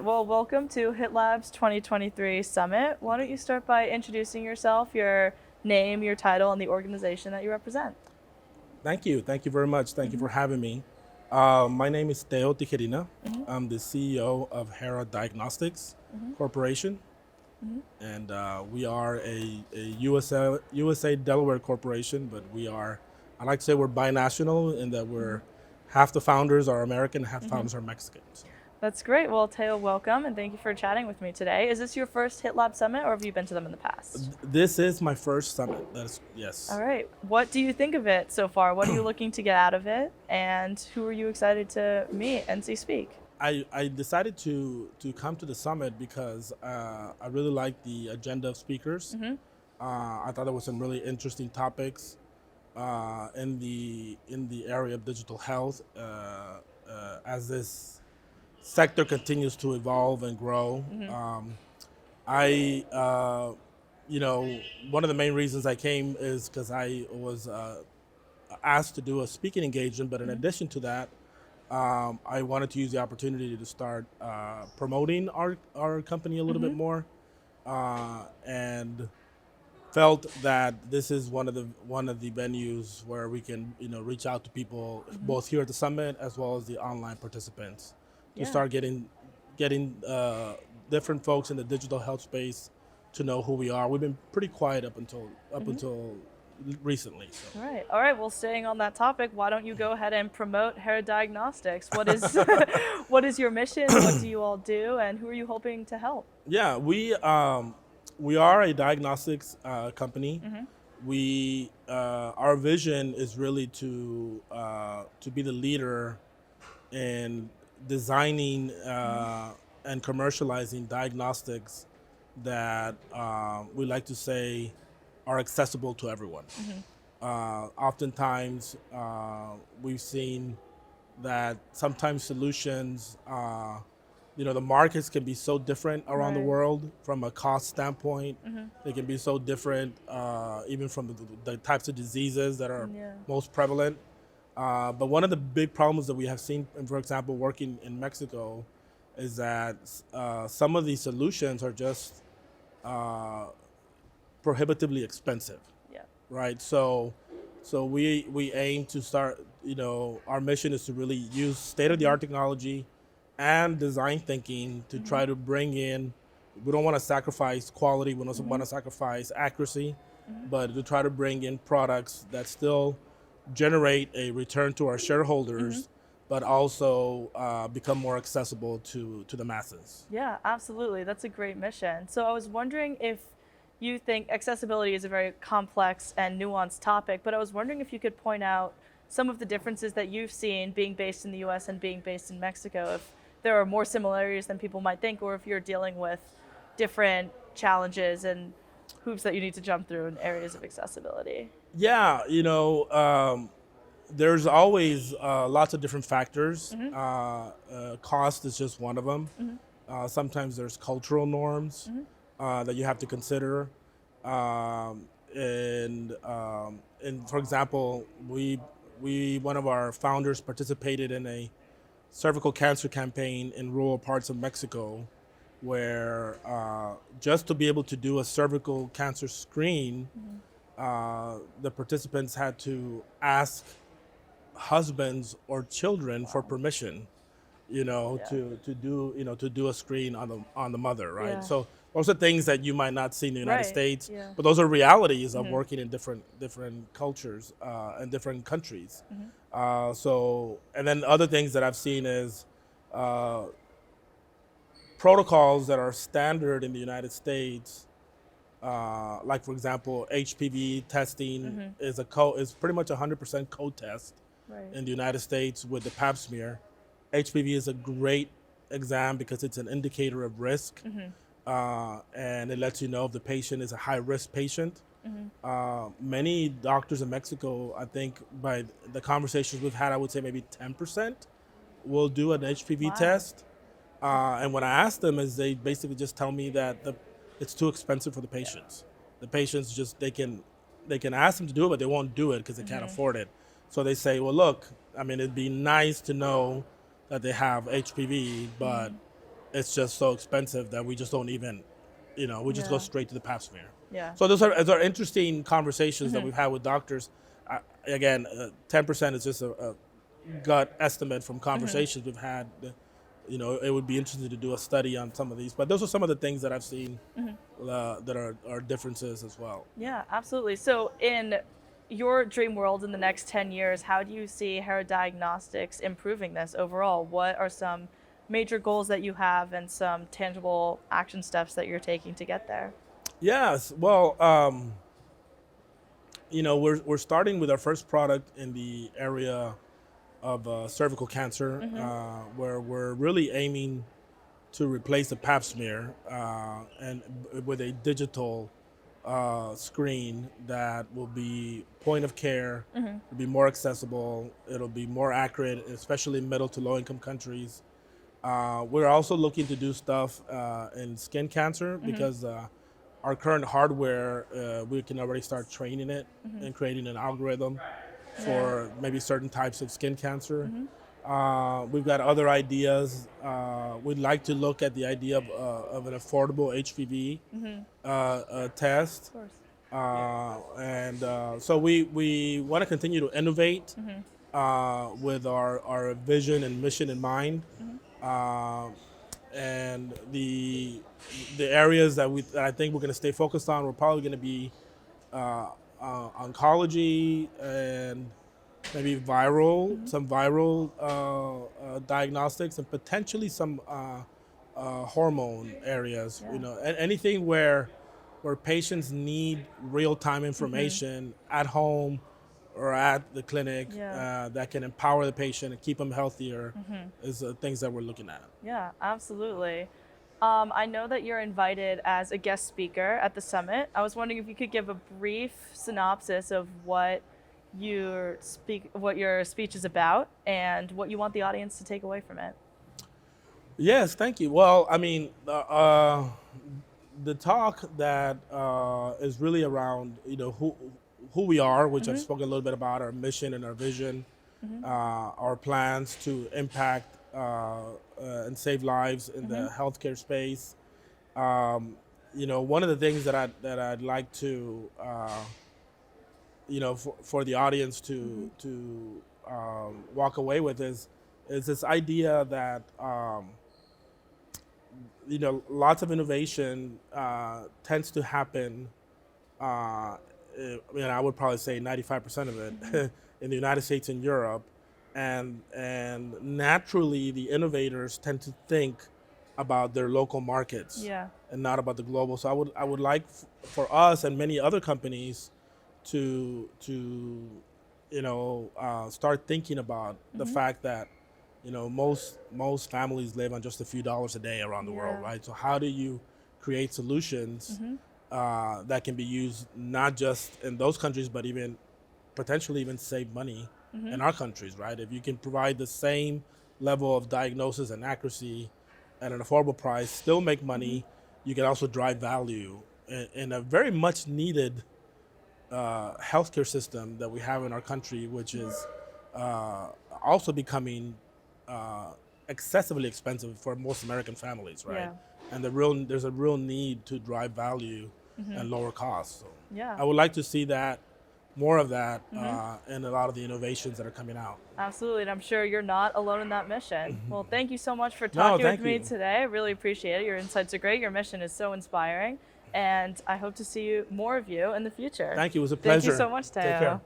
right, well, welcome to HITLAB's 2023 Summit. Why don't you start by introducing yourself, your name, your title, and the organization that you represent? Thank you. Thank you very much. Thank you for having me. My name is Teo Tijerina. I'm the CEO of Hera Diagnostics Corporation, and we are a USA Delaware corporation, but I like to say we're binational in that we're half the founders are American, half the founders are Mexican. So. That's great. Well, Teo, welcome, and thank you for chatting with me today. Is this your first HITLAB Summit, or have you been to them in the past? This is my first summit. All Yes. right. What do you think of it so far? What are you looking to get out of it? And who are you excited to meet and see speak? I decided to come to the summit because I really like the agenda of speakers. I thought there was some really interesting topics in the area of digital health as this sector continues to evolve and grow. I you know One of the main reasons I came is because I was asked to do a speaking engagement, but in addition to that, I wanted to use the opportunity to start promoting our company a little bit more, and felt that this is one of the venues where we can reach out to people both here at the summit as well as the online participants to Yeah. start getting different folks in the digital health space to know who we are. We've been pretty quiet up until recently. So. All right. All right. Well, staying on that topic, why don't you go ahead and promote Hera Diagnostics? What is what is your mission? What do you all do? And who are you hoping to help? Yeah, we are a diagnostics company. We Our vision is really to be the leader in designing and commercializing diagnostics that we like to say are accessible to everyone. Oftentimes, we've seen that sometimes solutions, the markets can be so different around the Right. world from a cost standpoint. They can be so different, even from the types of diseases that are Yeah. most prevalent. But one of the big problems that we have seen, for example, working in Mexico, is that some of these solutions are just prohibitively expensive, Yeah. right? So we aim to start. Our mission is to really use state of the art technology and design thinking to try to bring in. We don't want to sacrifice quality. We don't want to sacrifice accuracy, but to try to bring in products that still generate a return to our shareholders, but also become more accessible to the masses. Yeah, absolutely. That's a great mission. So I was wondering if you think accessibility is a very complex and nuanced topic, but I was wondering if you could point out some of the differences that you've seen being based in the US and being based in Mexico, if there are more similarities than people might think, or if you're dealing with different challenges and hoops that you need to jump through in areas of accessibility. Yeah, there's always lots of different factors. Cost is just one of them. Sometimes there's cultural norms that you have to consider. And for example, one of our founders participated in a cervical cancer campaign in rural parts of Mexico, where just to be able to do a cervical cancer screen, the participants had to ask husbands or children for permission, Yeah. to do a screen on the mother, right? Yeah. So those are things that you might not see in the United Right. States, Yeah. but those are realities of working in different cultures and different countries. And then other things that I've seen is protocols that are standard in the United States. Like for example, HPV testing is pretty much 100% co-test Right. in the United States with the Pap smear. HPV is a great exam because it's an indicator of risk, and it lets you know if the patient is a high-risk patient. Many doctors in Mexico, I think, by the conversations we've had, I would say maybe 10% will do an HPV Wow. test. And when I ask them, is they basically just tell me that it's too expensive for the patients. The patients they can ask them to do it, but they won't do it because they can't afford it. So they say, well, look, I mean, it'd be nice to know that they have HPV, but it's just so expensive that we just don't even, we just go Yeah. straight to the pap smear. Yeah. So those are interesting conversations that we've had with doctors. Again, 10% is just a gut estimate from conversations we've had. It would be interesting to do a study on some of these, but those are some of the things that I've seen that are differences as well. Yeah, absolutely. So, in your dream world in the next 10 years, how do you see Hera Diagnostics improving this overall? What are some major goals that you have and some tangible action steps that you're taking to get there? Yes, well, we're starting with our first product in the area of cervical cancer, where we're really aiming to replace the pap smear and with a digital screen that will be point of care, it'll be more accessible, it'll be more accurate, especially in middle to low income countries. We're also looking to do stuff in skin cancer because our current hardware, we can already start training it and creating an algorithm for maybe certain types of skin cancer. We've got other ideas. We'd like to look at the idea of an affordable HPV test. Of course. So we want to continue to innovate with our vision and mission in mind. And the areas that I think we're going to stay focused on, we're probably going to be oncology and maybe some viral diagnostics, and potentially some hormone areas. Yeah. Anything where patients need real-time information at home or at the clinic that can empower the patient and keep them healthier is things that we're looking at. Yeah, absolutely. I know that you're invited as a guest speaker at the summit. I was wondering if you could give a brief synopsis of what your speech is about and what you want the audience to take away from it. Yes, thank you. Well, I mean, the talk that is really around who we are, which I've spoken a little bit about, our mission and our vision, our plans to impact and save lives in the healthcare space. One of the things that I'd like to for the audience to walk away with is this idea that lots of innovation tends to happen. I would probably say 95% of it in the United States and Europe, and naturally the innovators tend to think about their local markets and not about the global. So I would like for us and many other companies to start thinking about the fact that most families live on just a few dollars a day around the world, right? So how do you create solutions that can be used not just in those countries, but even potentially even save money in our countries, right? If you can provide the same level of diagnosis and accuracy at an affordable price, still make money, you can also drive value in a very much needed healthcare system that we have in our country, which is also becoming excessively expensive for most American families, right? Yeah. And there's a real need to drive value and lower costs. So Yeah. I would like to see more of that in a lot of the innovations that are coming out. Absolutely, and I'm sure you're not alone in that mission. Well, thank you so much for talking with me today. I really appreciate it. Your insights are great. Your mission is so inspiring, and I hope to see more of you in the future. Thank you. It was a pleasure. Thank you so much, Teo. Take care.